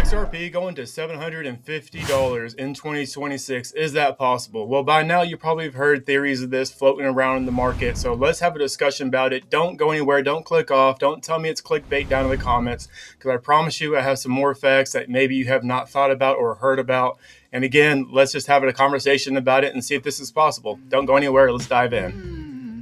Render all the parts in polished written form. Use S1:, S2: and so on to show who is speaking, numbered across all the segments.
S1: XRP going to $750 in 2026. Is that possible? Well, by now you probably have heard theories of this floating around in the market. So let's have a discussion about it. Don't go anywhere. Don't click off. Don't tell me it's clickbait down in the comments, because I promise you I have some more facts that maybe you have not thought about or heard about. And again, let's just have a conversation about it and see if this is possible. Don't go anywhere. Let's dive in.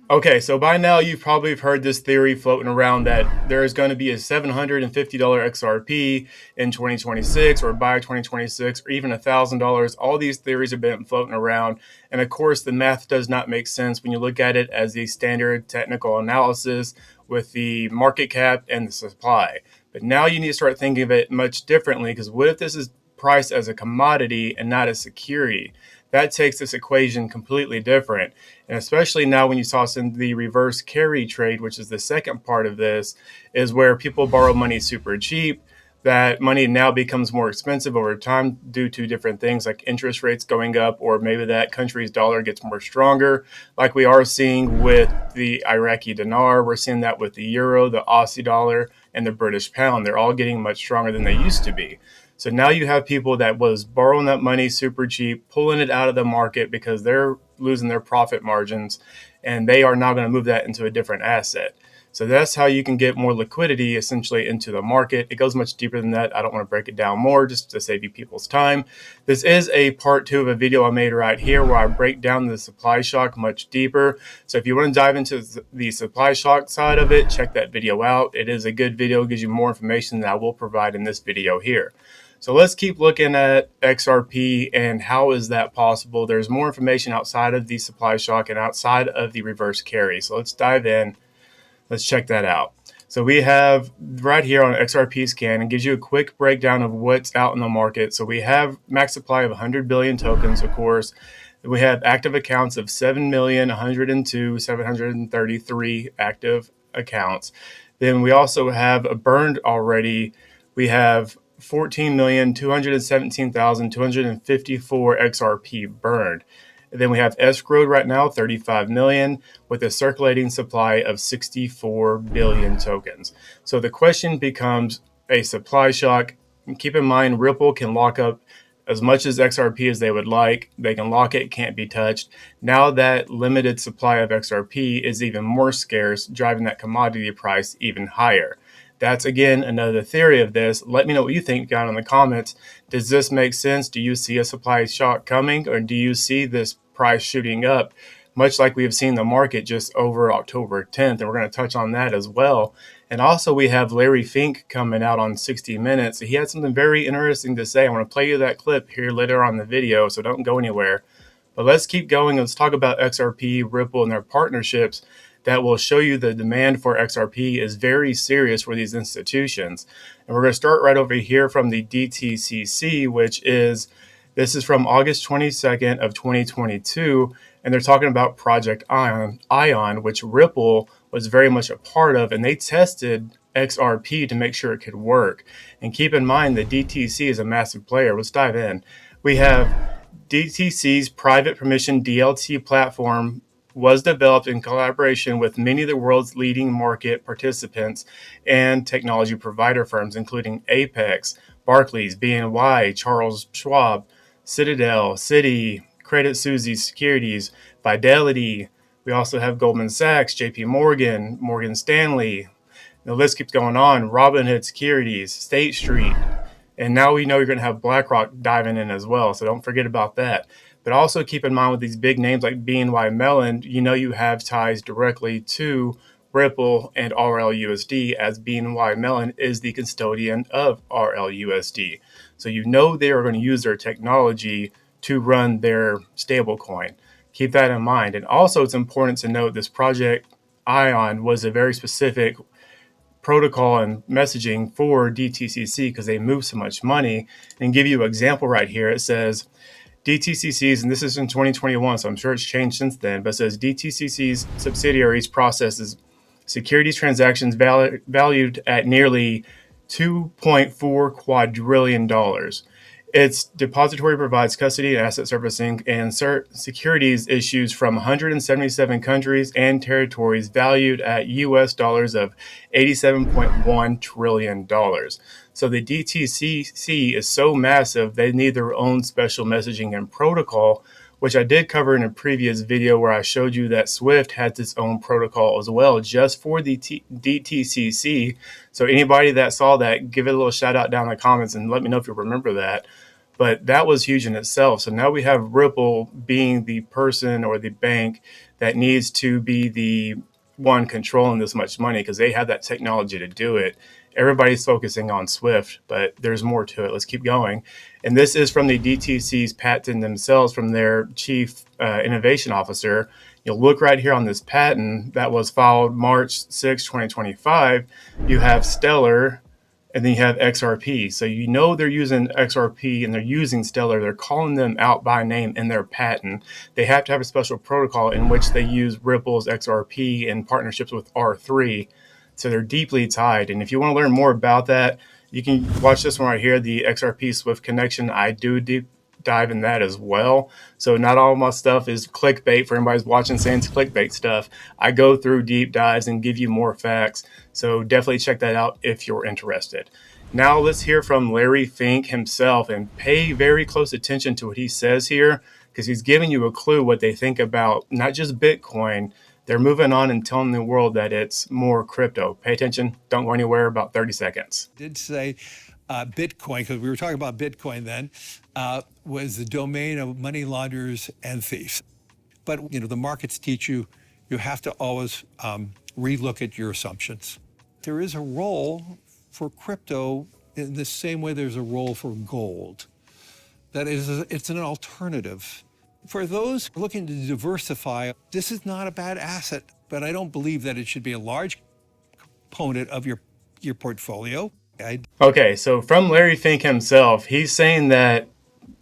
S1: Okay, so by now you've probably heard this theory floating around that there is going to be a $750 XRP in 2026 or by 2026 or even $1,000. All these theories have been floating around. And of course, the math does not make sense when you look at it as the standard technical analysis with the market cap and the supply. But now you need to start thinking of it much differently, because what if this is priced as a commodity and not a security? That takes this equation completely different. And especially now when you toss in the reverse carry trade, which is the second part of this, is where people borrow money super cheap. That money now becomes more expensive over time due to different things like interest rates going up, or maybe that country's dollar gets more stronger, like we are seeing with the Iraqi dinar. We're seeing that with the euro, the Aussie dollar, and the British pound. They're all getting much stronger than they used to be. So now you have people that was borrowing that money super cheap, pulling it out of the market because they're losing their profit margins, and they are now going to move that into a different asset. So that's how you can get more liquidity essentially into the market. It goes much deeper than that. I don't want to break it down more just to save you people's time. This is a part 2 of a video I made right here where I break down the supply shock much deeper. So if you want to dive into the supply shock side of it, check that video out. It is a good video, gives you more information than I will provide in this video here. So let's keep looking at XRP and how is that possible. There's more information outside of the supply shock and outside of the reverse carry. So let's dive in. Let's check that out. So we have right here on XRP Scan, it gives you a quick breakdown of what's out in the market. So we have max supply of 100 billion tokens, of course. We have active accounts of 7,102,733 active accounts. Then we also have burned already. We have 14,217,254 XRP burned. And then we have escrowed right now 35 million with a circulating supply of 64 billion tokens. So the question becomes a supply shock. And keep in mind, Ripple can lock up as much as XRP as they would like. They can lock it, can't be touched. Now that limited supply of XRP is even more scarce, driving that commodity price even higher. That's, again, another theory of this. Let me know what you think down in the comments. Does this make sense? Do you see a supply shock coming, or do you see this price shooting up, much like we have seen the market just over October 10th? And we're going to touch on that as well. And also we have Larry Fink coming out on 60 Minutes. He had something very interesting to say. I want to play you that clip here later on in the video, so don't go anywhere. But let's keep going. Let's talk about XRP, Ripple, and their partnerships. That will show you the demand for XRP is very serious for these institutions. And we're going to start right over here from the DTCC, this is from August 22nd of 2022. And they're talking about Project Ion, which Ripple was very much a part of. And they tested XRP to make sure it could work. And keep in mind that DTC is a massive player. Let's dive in. We have DTC's private permission DLT platform was developed in collaboration with many of the world's leading market participants and technology provider firms, including Apex, Barclays, BNY, Charles Schwab, Citadel, Citi, Credit Suisse Securities, Fidelity. We also have Goldman Sachs, JP Morgan, Morgan Stanley. The list keeps going on. Robinhood Securities, State Street. And now we know you're going to have BlackRock diving in as well, so don't forget about that. But also keep in mind with these big names like BNY Mellon, you have ties directly to Ripple and RLUSD, as BNY Mellon is the custodian of RLUSD. So they are going to use their technology to run their stablecoin. Keep that in mind. And also it's important to note this Project Ion was a very specific protocol and messaging for DTCC because they move so much money. And give you an example right here. It says DTCC's, and this is in 2021, so I'm sure it's changed since then, but it says DTCC's subsidiaries processes securities transactions valued at nearly $2.4 quadrillion. Its depository provides custody and asset servicing and securities issues from 177 countries and territories valued at US dollars of $87.1 trillion. So the DTCC is so massive, they need their own special messaging and protocol, which I did cover in a previous video where I showed you that Swift has its own protocol as well, just for the DTCC. So anybody that saw that, give it a little shout out down in the comments and let me know if you remember that. But that was huge in itself. So now we have Ripple being the person or the bank that needs to be the one controlling this much money because they have that technology to do it. Everybody's focusing on Swift, but there's more to it. Let's keep going. And this is from the DTC's-Patent themselves, from their chief innovation officer. You'll look right here on this patent that was filed March 6, 2025. You have Stellar, and then you have XRP. So you know they're using XRP and they're using Stellar. They're calling them out by name in their patent. They have to have a special protocol in which they use Ripple's XRP in partnerships with R3. So they're deeply tied. And if you want to learn more about that, you can watch this one right here, the XRP Swift connection. I do deep dive in that as well. So not all of my stuff is clickbait for anybody who's watching saying it's clickbait stuff. I go through deep dives and give you more facts. So definitely check that out if you're interested. Now let's hear from Larry Fink himself and pay very close attention to what he says here, because he's giving you a clue what they think about not just Bitcoin. They're moving on and telling the world that it's more crypto. Pay attention. Don't go anywhere. About 30 seconds.
S2: Did say Bitcoin, because we were talking about Bitcoin then, was the domain of money launderers and thieves. But, you know, the markets teach you have to always relook at your assumptions. There is a role for crypto in the same way there's a role for gold. That is, it's an alternative. For those looking to diversify, this is not a bad asset, but I don't believe that it should be a large component of your portfolio.
S1: Okay, so from Larry Fink himself, he's saying that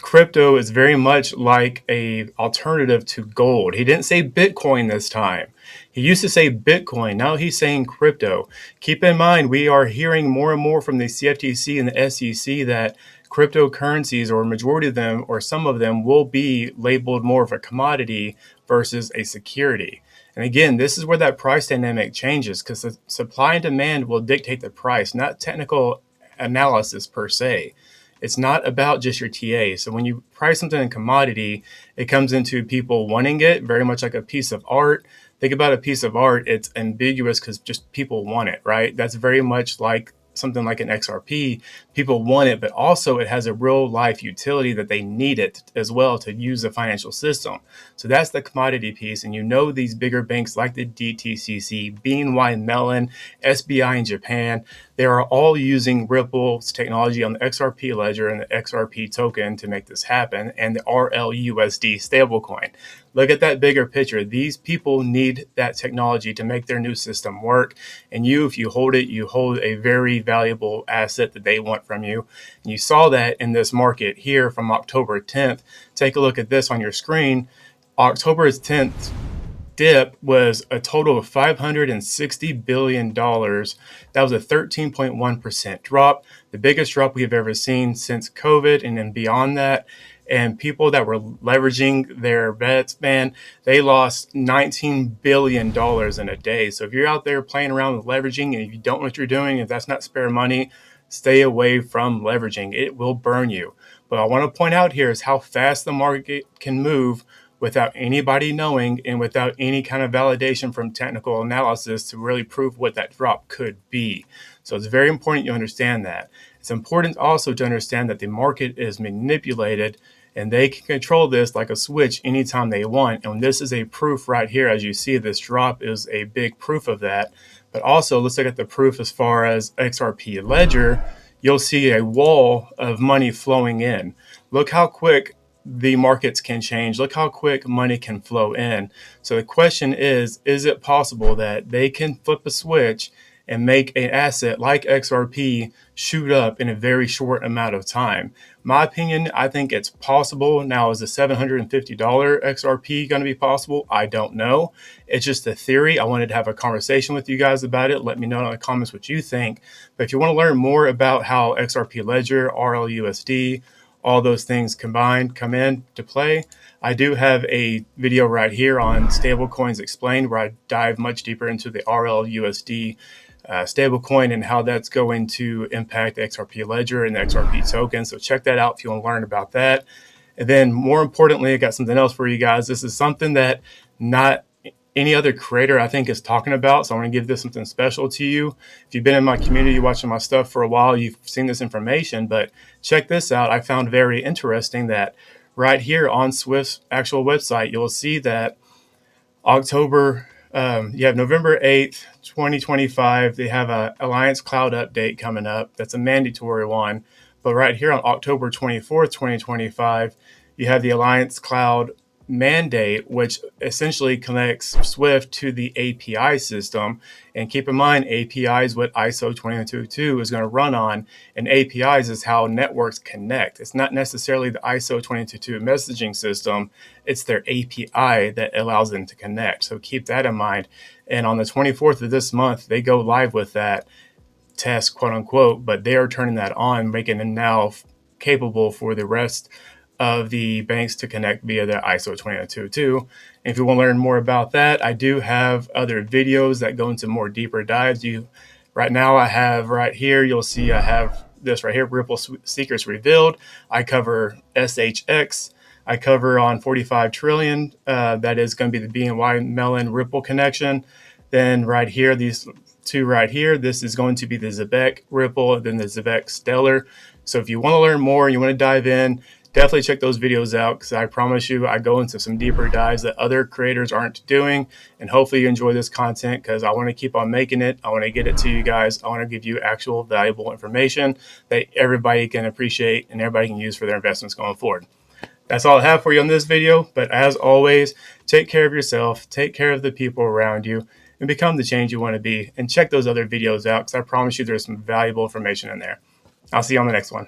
S1: crypto is very much like a alternative to gold. He didn't say Bitcoin this time. He used to say Bitcoin. Now he's saying crypto. Keep in mind, we are hearing more and more from the CFTC and the SEC that cryptocurrencies, or a majority of them, or some of them, will be labeled more of a commodity versus a security. And again, this is where that price dynamic changes, because the supply and demand will dictate the price, not technical analysis per se. It's not about just your TA. So when you price something in commodity, it comes into people wanting it, very much like a piece of art. Think about a piece of art, it's ambiguous because just people want it, right? That's very much like something like an XRP. People want it, but also it has a real life utility that they need it as well to use the financial system. So that's the commodity piece. And you know, these bigger banks like the DTCC, BNY Mellon, SBI in Japan, they are all using Ripple's technology on the XRP Ledger and the XRP token to make this happen, and the RLUSD stablecoin. Look at that bigger picture. These people need that technology to make their new system work. And you, if you hold it, you hold a very valuable asset that they want from you. And you saw that in this market here from October 10th. Take a look at this on your screen. October 10th dip was a total of $560 billion. That was a 13.1% drop, the biggest drop we have ever seen since COVID and then beyond that. And people that were leveraging their bets, man, they lost $19 billion in a day. So if you're out there playing around with leveraging and if you don't know what you're doing, if that's not spare money, stay away from leveraging. It will burn you. But I want to point out here is how fast the market can move without anybody knowing and without any kind of validation from technical analysis to really prove what that drop could be. So it's very important you understand that. It's important also to understand that the market is manipulated and they can control this like a switch anytime they want. And this is a proof right here. As you see, this drop is a big proof of that. But also, let's look at the proof as far as XRP Ledger. You'll see a wall of money flowing in. Look how quick the markets can change. Look how quick money can flow in. So the question is it possible that they can flip a switch and make an asset like XRP shoot up in a very short amount of time? My opinion, I think it's possible. Now, is the $750 XRP going to be possible? I don't know. It's just a theory. I wanted to have a conversation with you guys about it. Let me know in the comments what you think. But if you want to learn more about how XRP Ledger, RLUSD, all those things combined come in to play. I do have a video right here on Stablecoins Explained where I dive much deeper into the RLUSD stablecoin and how that's going to impact the XRP Ledger and the XRP token. So check that out if you want to learn about that. And then more importantly, I got something else for you guys. This is something that not any other creator I think is talking about. So I'm going to give this something special to you. If you've been in my community watching my stuff for a while, you've seen this information, but check this out. I found very interesting that right here on Swift's actual website, you'll see that you have November 8th, 2025. They have a Alliance Cloud update coming up. That's a mandatory one. But right here on October 24th, 2025, you have the Alliance Cloud mandate, which essentially connects Swift to the API system. And keep in mind, API is what ISO 20022 is going to run on, and APIs is how networks connect. It's not necessarily the ISO 20022 messaging system, it's their API that allows them to connect. So keep that in mind. And on the 24th of this month, they go live with that test, quote unquote, but they are turning that on, making it now capable for the rest of the banks to connect via the ISO 20022. And if you want to learn more about that, I do have other videos that go into more deeper dives. Right now I have right here, you'll see I have this right here, Ripple Secrets Revealed. I cover SHX. I cover on 45 trillion. That is going to be the BNY Mellon Ripple connection. Then right here, these two right here, this is going to be the ZEBEC Ripple, then the ZEBEC Stellar. So if you want to learn more and you want to dive in, definitely check those videos out, because I promise you I go into some deeper dives that other creators aren't doing. And hopefully you enjoy this content, because I want to keep on making it. I want to get it to you guys. I want to give you actual valuable information that everybody can appreciate and everybody can use for their investments going forward. That's all I have for you on this video. But as always, take care of yourself, take care of the people around you, and become the change you want to be. And check those other videos out, because I promise you there's some valuable information in there. I'll see you on the next one.